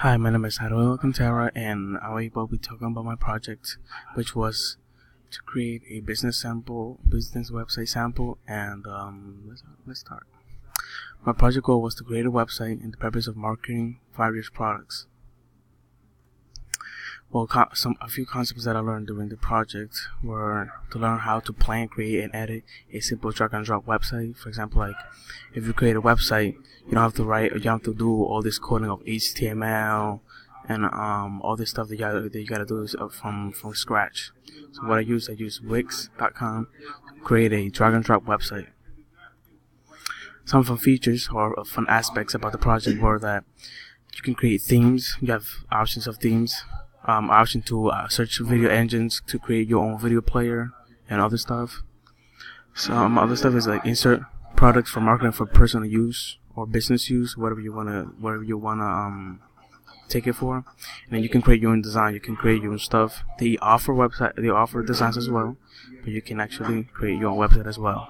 Hi, my name is Aderlin Alcantara, and I will be talking about my project, which was to create a business website sample, and let's start. My project goal was to create a website in the purpose of marketing various products. Well, a few concepts that I learned during the project were to learn how to plan, create, and edit a simple drag and drop website. For example, like if you create a website, you don't have to do all this coding of HTML and all this stuff that you gotta do is from scratch. So what I use Wix.com to create a drag and drop website. Some fun features or fun aspects about the project were that you can create themes. You have options of themes. Option to search video engines to create your own video player and other stuff. Some other stuff is like insert products for marketing for personal use or business use, whatever you wanna take it for. And then you can create your own design. You can create your own stuff. They offer designs as well, but you can actually create your own website as well.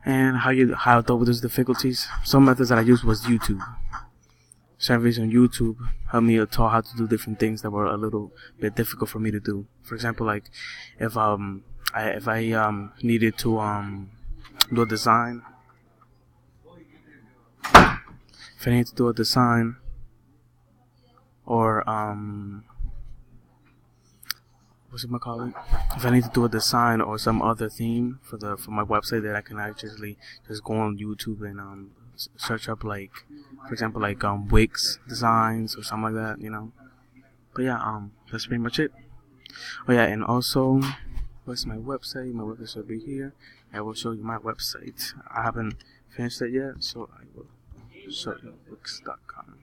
And how I dealt with those difficulties. Some methods that I used was YouTube. Surveys on YouTube helped me taught how to do different things that were a little bit difficult for me to do. For example, like if I needed to do a design, or if I need to do a design or some other theme for my website, that I can actually just go on YouTube and search up, like, for example, like Wix designs or something like that, But yeah, that's pretty much it. Oh yeah, and also, what's my website? My website will be here. I will show you my website. I haven't finished it yet, so I will show you Wix.com.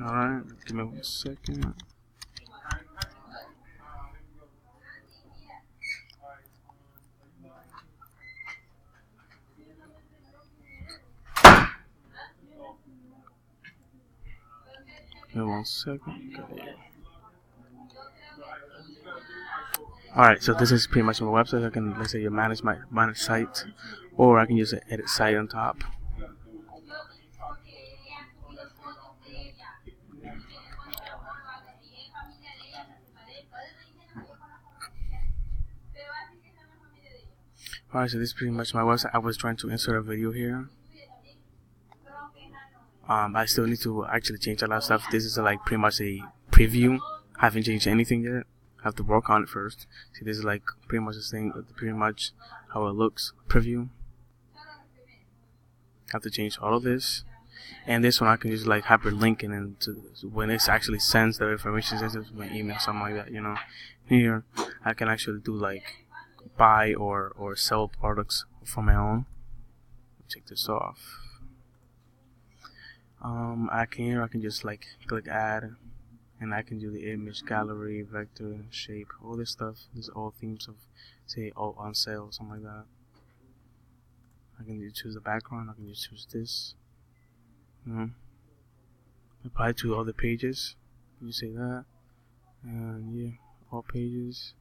Alright, give me 1 second. Give me 1 second. Okay. Alright, so this is pretty much my website. I can, let's say, manage site, or I can use an edit site on top. Alright, so this is pretty much my website. I was trying to insert a video here. I still need to actually change a lot of stuff. This is like pretty much a preview. I haven't changed anything yet. I have to work on it first. See, this is like pretty much the thing, pretty much how it looks. Preview. I have to change all of this. And this one I can just like hyperlink it into when it actually sends the information, sends it to my email, something like that, Here I can actually do like buy or sell products for my own. Take this off. I can just like click add, and I can do the image, gallery, vector, shape, all this stuff. These are all themes of, say, on sale, something like that. I can just choose the background. I can just choose this. Apply to other pages. You say that, and yeah, all pages.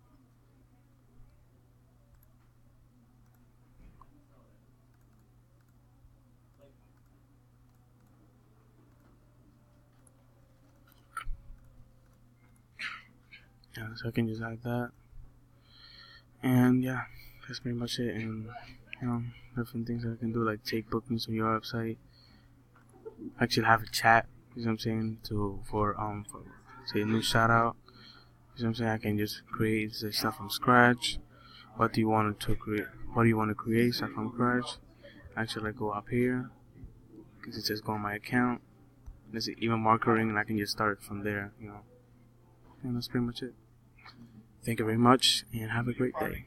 Yeah, so I can just add that, and yeah, that's pretty much it. And different things that I can do, like take bookings on your website. Actually, have a chat. You know what I'm saying? For say a new shout out. You know what I'm saying? I can just create the stuff from scratch. What do you want to create? What do you want to create stuff from scratch? Actually, I go up here because it says go on my account. There's email marketing, and I can just start from there. And that's pretty much it. Thank you very much, and have a great day.